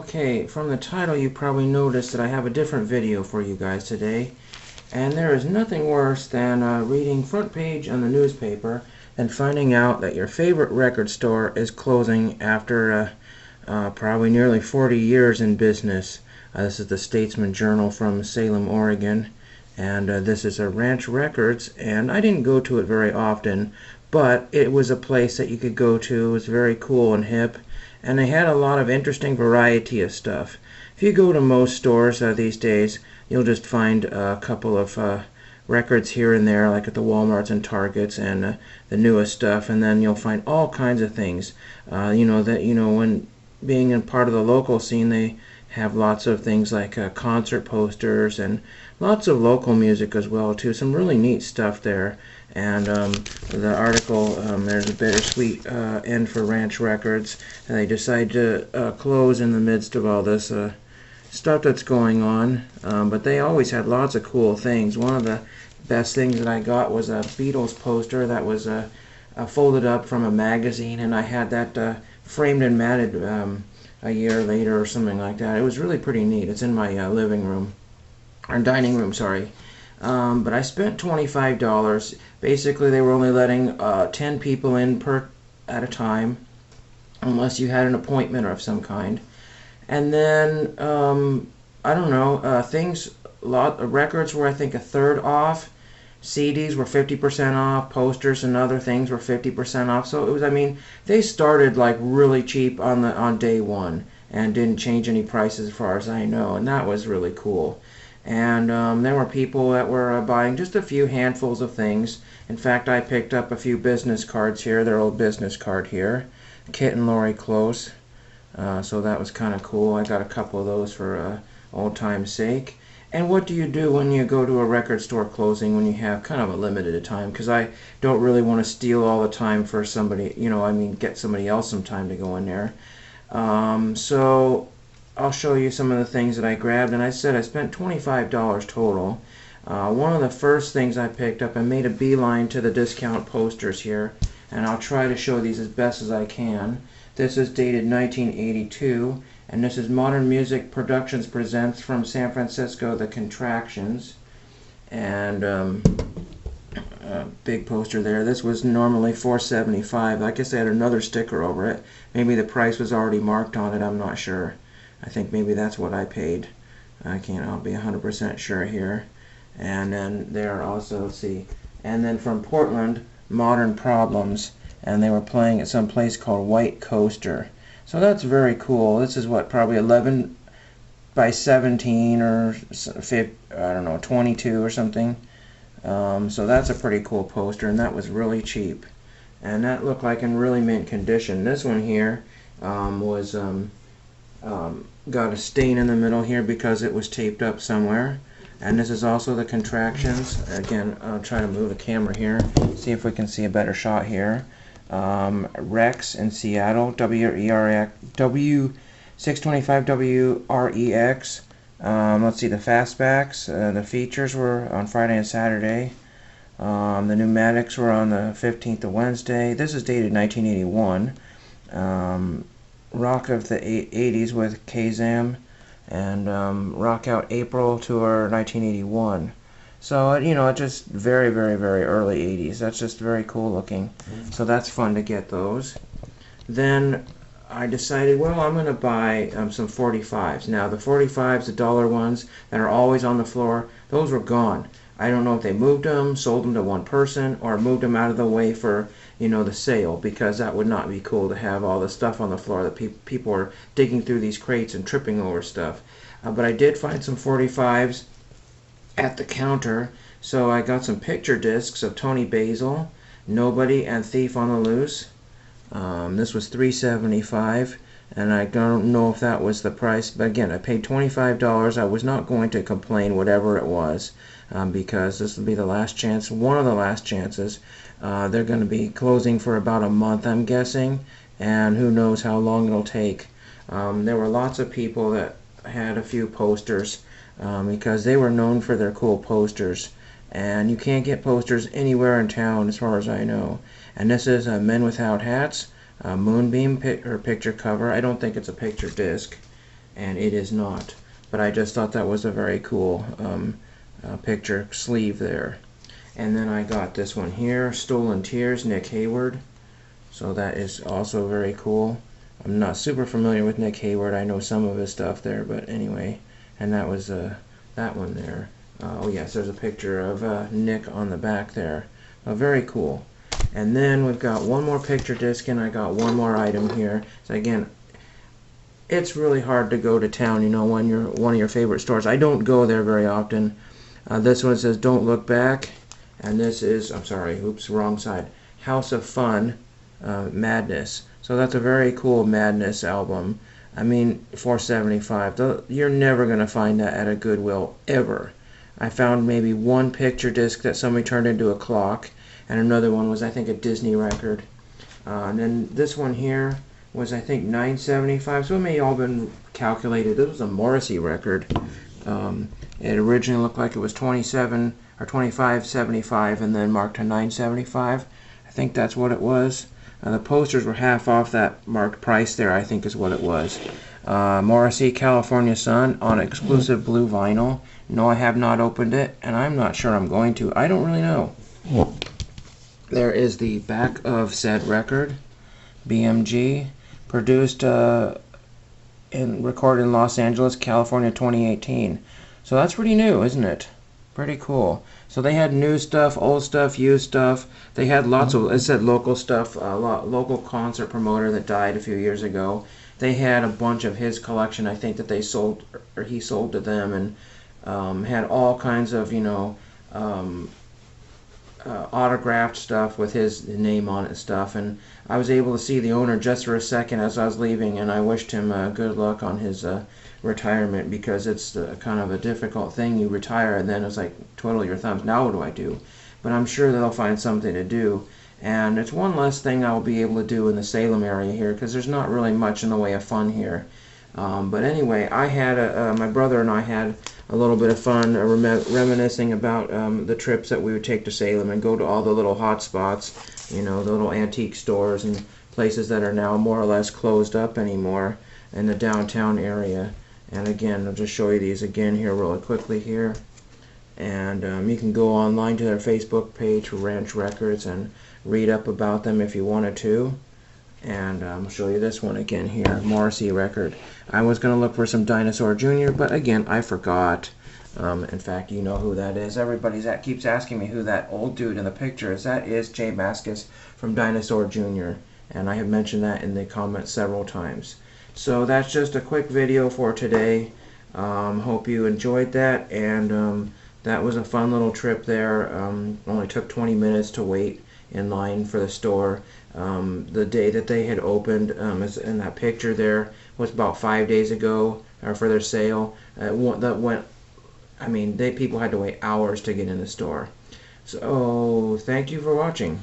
Okay, from the title you probably noticed that I have a different video for you guys today. And there is nothing worse than reading front page on the newspaper and finding out that your favorite record store is closing after probably nearly 40 years in business. This is the Statesman Journal from Salem, Oregon. And this is a Ranch Records, and I didn't go to it very often, but it was a place that you could go to. It was very cool and hip, and they had a lot of interesting variety of stuff. If you go to most stores these days, you'll just find a couple of records here and there, like at the Walmarts and Targets, and the newest stuff, and then you'll find all kinds of things. When being in part of the local scene, they have lots of things like concert posters and lots of local music as well too. Some really neat stuff there. And the article, there's a bittersweet end for Ranch Records, and they decide to close in the midst of all this stuff that's going on. But they always had lots of cool things. One of the best things that I got was a Beatles poster that was folded up from a magazine, and I had that framed and matted a year later or something like that. It was really pretty neat. It's in my living room, or dining room, sorry. But I spent $25. Basically, they were only letting 10 people in at a time, unless you had an appointment of some kind. And then I don't know, records were I think a third off. CDs were 50% off. Posters and other things were 50% off. So it was, they started like really cheap on day one and didn't change any prices as far as I know, and that was really cool. And there were people that were buying just a few handfuls of things. In fact, I picked up a few business cards here. Their old business card here, Kit and Lori Close. So that was kind of cool. I got a couple of those for old time's sake. And what do you do when you go to a record store closing when you have kind of a limited time? Because I don't really want to steal all the time for somebody, get somebody else some time to go in there. So I'll show you some of the things that I grabbed, and I said I spent $25 total. One of the first things I picked up, I made a beeline to the discount posters here, and I'll try to show these as best as I can. This is dated 1982, and this is Modern Music Productions Presents from San Francisco, The Contractions. And big poster there. This was normally $4.75. I guess they had another sticker over it. Maybe the price was already marked on it, I'm not sure. I think maybe that's what I paid. I'll be 100% sure here. And then there also, let's see, and then from Portland, Modern Problems, and they were playing at some place called White Coaster. So that's very cool. This is what, probably 11 by 17 or 22 or something. So that's a pretty cool poster, and that was really cheap. And that looked like in really mint condition. This one here was got a stain in the middle here because it was taped up somewhere. And this is also The Contractions. Again, I'll try to move the camera here, see if we can see a better shot here. Rex in Seattle, W625WREX. Let's see, the fastbacks, the features were on Friday and Saturday. The pneumatics were on the 15th of Wednesday. This is dated 1981. Rock of the 80s with Kazam, and Rock Out April Tour 1981. So, just very, very, very early 80s. That's just very cool looking. So that's fun to get those. Then I decided, well, I'm going to buy some 45s. Now, the 45s, the dollar ones that are always on the floor, those were gone. I don't know if they moved them, sold them to one person, or moved them out of the way for, the sale, because that would not be cool to have all the stuff on the floor that people are digging through these crates and tripping over stuff. But I did find some 45s at the counter, so I got some picture discs of Tony Basil, Nobody, and Thief on the Loose. This was $3.75, and I don't know if that was the price, but again, I paid $25. I was not going to complain whatever it was, because this will be the last chance, one of the last chances. They're going to be closing for about a month, I'm guessing, and who knows how long it'll take. There were lots of people that had a few posters, because they were known for their cool posters, and you can't get posters anywhere in town as far as I know. And this is Men Without Hats, Moonbeam picture cover. I don't think it's a picture disc. and it is not. But I just thought that was a very cool picture sleeve there. And then I got this one here, Stolen Tears, Nick Hayward. So that is also very cool. I'm not super familiar with Nick Hayward. I know some of his stuff there, but anyway. And that was that one there. Oh yes, there's a picture of Nick on the back there. Very cool. And then we've got one more picture disc, and I got one more item here. So again, it's really hard to go to town, you know, when you're one of your favorite stores. I don't go there very often. This one says Don't Look Back, and this is, I'm sorry, oops, wrong side, House of Fun, Madness. So that's a very cool Madness album. I mean, $4.75. You're never going to find that at a Goodwill, ever. I found maybe one picture disc that somebody turned into a clock, and another one was, I think, a Disney record. And then this one here was, I think, $9.75, so it may all been calculated. This was a Morrissey record. It originally looked like it was $27 or $25.75, and then marked to $9.75. I think that's what it was. The posters were half off that marked price there, I think is what it was. Morrissey, California Sun on exclusive blue vinyl. No, I have not opened it, and I'm not sure I'm going to. I don't really know. There is the back of said record. BMG, produced and recorded in Los Angeles, California, 2018. So that's pretty new, isn't it? Pretty cool. So they had new stuff, old stuff, used stuff. They had lots of, it said local stuff, local concert promoter that died a few years ago. They had a bunch of his collection, I think, that they sold, or he sold to them, and had all kinds of, you know, autographed stuff with his name on it and stuff. And I was able to see the owner just for a second as I was leaving, and I wished him good luck on his retirement, because it's kind of a difficult thing. You retire and then it's like twiddle your thumbs. Now what do I do? But I'm sure that I'll find something to do, and it's one less thing I'll be able to do in the Salem area here, because there's not really much in the way of fun here. But anyway, I had my brother and I had a little bit of fun reminiscing about the trips that we would take to Salem and go to all the little hot spots, you know, the little antique stores and places that are now more or less closed up anymore in the downtown area. And again, I'll just show you these again here really quickly here. And you can go online to their Facebook page for Ranch Records and read up about them if you wanted to. And I'll show you this one again here, Morrissey record. I was going to look for some Dinosaur Jr., but again, I forgot. In fact, you know who that is. Everybody keeps asking me who that old dude in the picture is. That is Jay Mascis from Dinosaur Jr., and I have mentioned that in the comments several times. So that's just a quick video for today. Hope you enjoyed that, and that was a fun little trip there. Only took 20 minutes to wait in line for the store. The day that they had opened, in that picture there, was about 5 days ago, for their sale. I mean, people had to wait hours to get in the store. So thank you for watching.